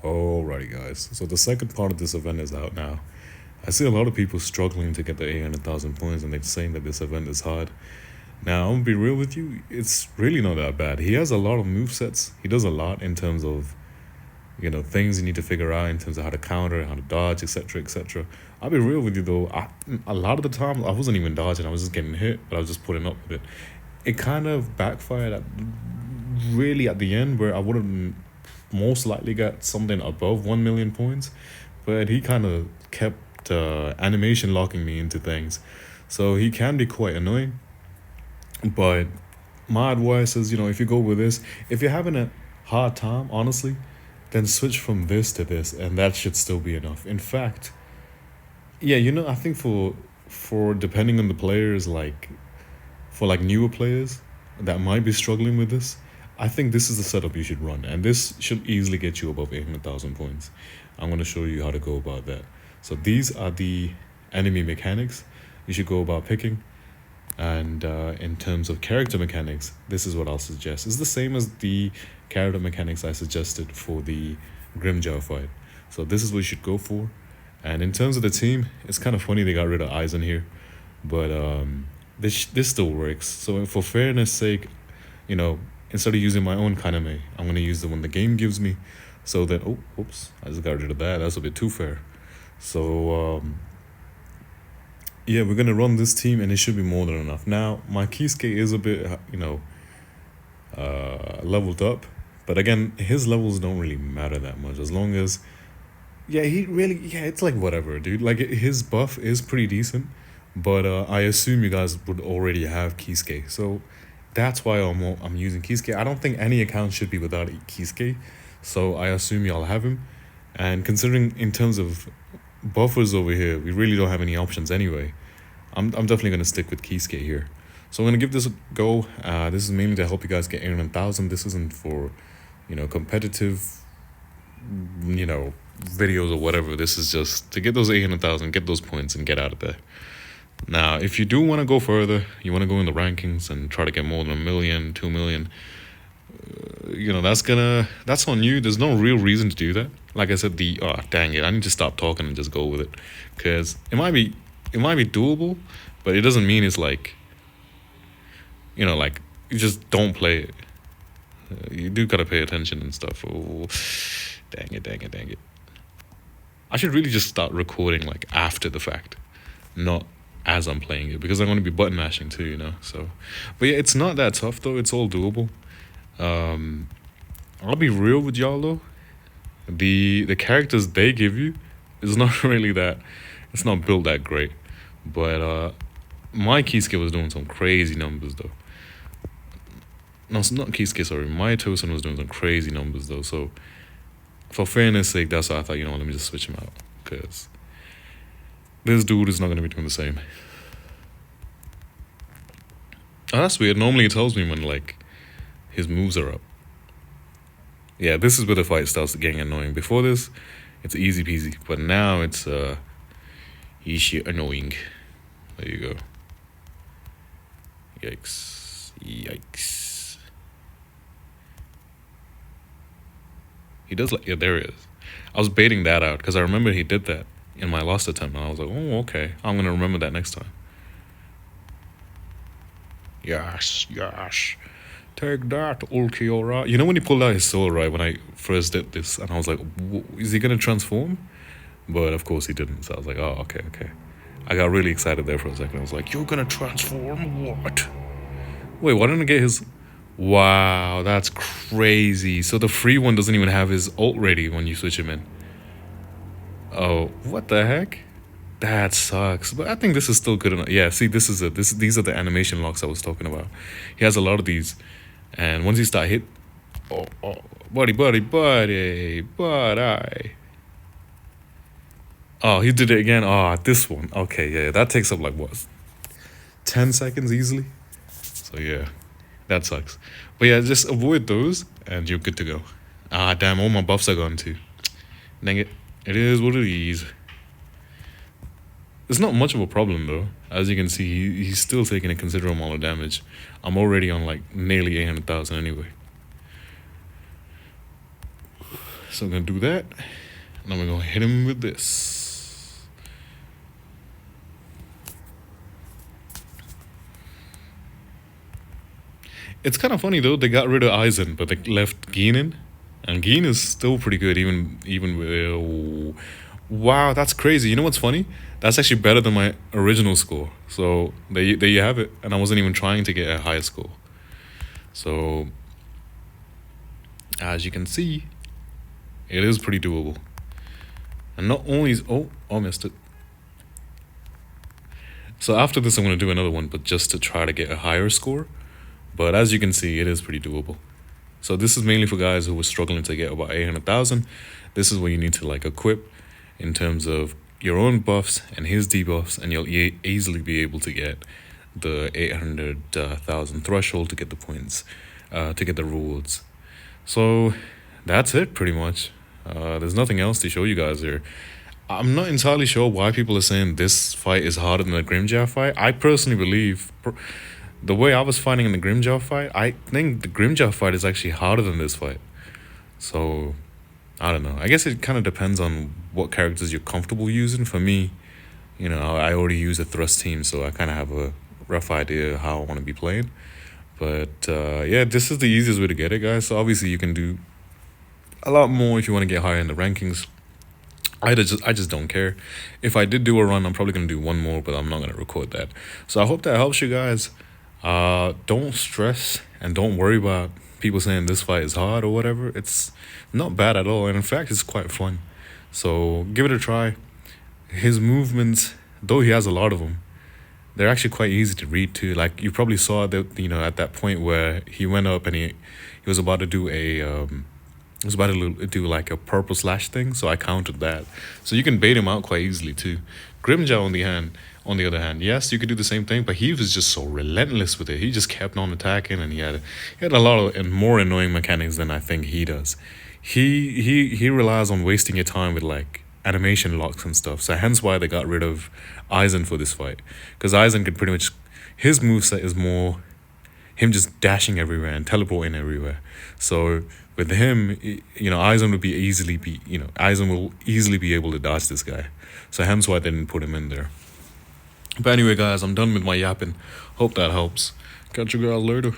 Alrighty, guys. So the second part of this event is out now. I see a lot of people struggling to get the 800,000 points, and they're saying that this event is hard. Now, I'm gonna be real with you. It's really not that bad. He has a lot of move sets. He does a lot in terms of things you need to figure out in terms of how to counter, how to dodge, etc., etc. I'll be real with you though. A lot of the time, I wasn't even dodging. I was just getting hit, but I was just putting up with it. It kind of backfired really at the end, where I would have most likely got something above 1 million points, but he kind of kept animation locking me into things. So he can be quite annoying. But my advice is, if you go with this, if you're having a hard time, honestly, then switch from this to this, and that should still be enough. In fact, yeah, I think for depending on the players, like for like newer players that might be struggling with this, I think this is the setup you should run, and this should easily get you above 800,000 points. I'm going to show you how to go about that. So these are the enemy mechanics you should go about picking. And in terms of character mechanics, this is what I'll suggest. It's the same as the character mechanics I suggested for the Grimjar fight. So this is what you should go for. And in terms of the team, it's kind of funny they got rid of Aizen here, but this still works. So for fairness sake, instead of using my own Kaname, I'm going to use the one the game gives me, so that, oops, I just got rid of that. That's a bit too fair. So yeah, we're going to run this team, and it should be more than enough. Now, my Kisuke is a bit, leveled up. But again, his levels don't really matter that much. As long as, it's like whatever, dude. Like, his buff is pretty decent. But I assume you guys would already have Kisuke. So that's why I'm using Kisuke. I don't think any account should be without Kisuke. So I assume y'all have him. And considering in terms of buffers over here, we really don't have any options anyway. I'm definitely going to stick with Kisuke here. So I'm going to give this a go. This is mainly to help you guys get 800,000. This isn't for, competitive, videos or whatever. This is just to get those 800,000, get those points, and get out of there. Now, if you do want to go further, you want to go in the rankings and try to get more than 1 million, 2 million, that's on you. There's no real reason to do that. Like I said, dang it, I need to stop talking and just go with it, because it might be doable, but it doesn't mean it's like, like you just don't play it. You do gotta pay attention and stuff. Oh, dang it. I should really just start recording like after the fact, not as I'm playing it, because I'm going to be button mashing too, so. But yeah, it's not that tough though. It's all doable. I'll be real with y'all though. The characters they give you is not really that. It's not built that great. But my Kisuke was doing some crazy numbers though. No, it's not Kisuke, sorry. My Tosin was doing some crazy numbers though. So for fairness sake, that's why I thought, let me just switch him out, because this dude is not going to be doing the same. Oh, that's weird. Normally it tells me when like his moves are up. Yeah, this is where the fight starts getting annoying. Before this, it's easy peasy, but now it's ishi annoying. There you go. Yikes. He does like, yeah, there he is. I was baiting that out because I remember he did that in my last attempt, and I was like, oh, okay, I'm gonna remember that next time. Yes. Take that, Ulquiorra. When he pulled out his sword, right, when I first did this, and I was like, is he gonna transform? But of course he didn't, so I was like, oh, okay. I got really excited there for a second. I was like, you're gonna transform? What? Wait, why didn't I get his... Wow, that's crazy. So the free one doesn't even have his ult ready when you switch him in. Oh, what the heck? That sucks. But I think this is still good enough. Yeah, see, these are the animation locks I was talking about. He has a lot of these. And once you start hit... Oh, buddy. Oh, he did it again. Oh, this one. Okay, yeah, that takes up like, what, 10 seconds easily? So yeah, that sucks. But yeah, just avoid those and you're good to go. Ah, damn, all my buffs are gone too. Dang it. It is what it is. It's not much of a problem though. As you can see, he's still taking a considerable amount of damage. I'm already on like nearly 800,000 anyway. So I'm gonna do that, and then we're gonna hit him with this. It's kind of funny though. They got rid of Eisen, but they left Geen in, and Geen is still pretty good, even with. Wow, that's crazy. You know what's funny? That's actually better than my original score. So there you have it. And I wasn't even trying to get a higher score. So as you can see, it is pretty doable. And not only is I missed it. So after this, I'm gonna do another one, but just to try to get a higher score. But as you can see, it is pretty doable. So this is mainly for guys who were struggling to get about 800,000. This is what you need to like equip in terms of your own buffs and his debuffs, and you'll easily be able to get the 800,000 threshold to get the points, to get the rewards. So that's it pretty much. There's nothing else to show you guys here. I'm not entirely sure why people are saying this fight is harder than the Grimjar fight. I personally believe the way I was fighting in the Grimjar fight, I think the Grimjar fight is actually harder than this fight. So I don't know. I guess it kind of depends on what characters you're comfortable using. For me, you know, I already use a thrust team, so I kind of have a rough idea of how I want to be playing. But yeah, this is the easiest way to get it, guys. So obviously you can do a lot more if you want to get higher in the rankings. I just don't care. If I did do a run, I'm probably going to do one more, but I'm not going to record that. So I hope that helps you guys. Don't stress and don't worry about people saying this fight is hard or whatever. It's not bad at all, and in fact it's quite fun. So give it a try. His movements, though he has a lot of them, they're actually quite easy to read too. Like you probably saw that, you know, at that point where he went up and he was about to do like a purple slash thing, so I countered that. So you can bait him out quite easily too. Grimjaw on the other hand, yes, you could do the same thing, but he was just so relentless with it. He just kept on attacking, and he had a lot of and more annoying mechanics than I think he does. He relies on wasting your time with like animation locks and stuff. So hence why they got rid of Eisen for this fight, because Eisen can pretty much, his moveset is more him just dashing everywhere and teleporting everywhere. So with him, you know, Eisen will easily be able to dodge this guy. So hence why they didn't put him in there. But anyway, guys, I'm done with my yapping. Hope that helps. Catch you guys later.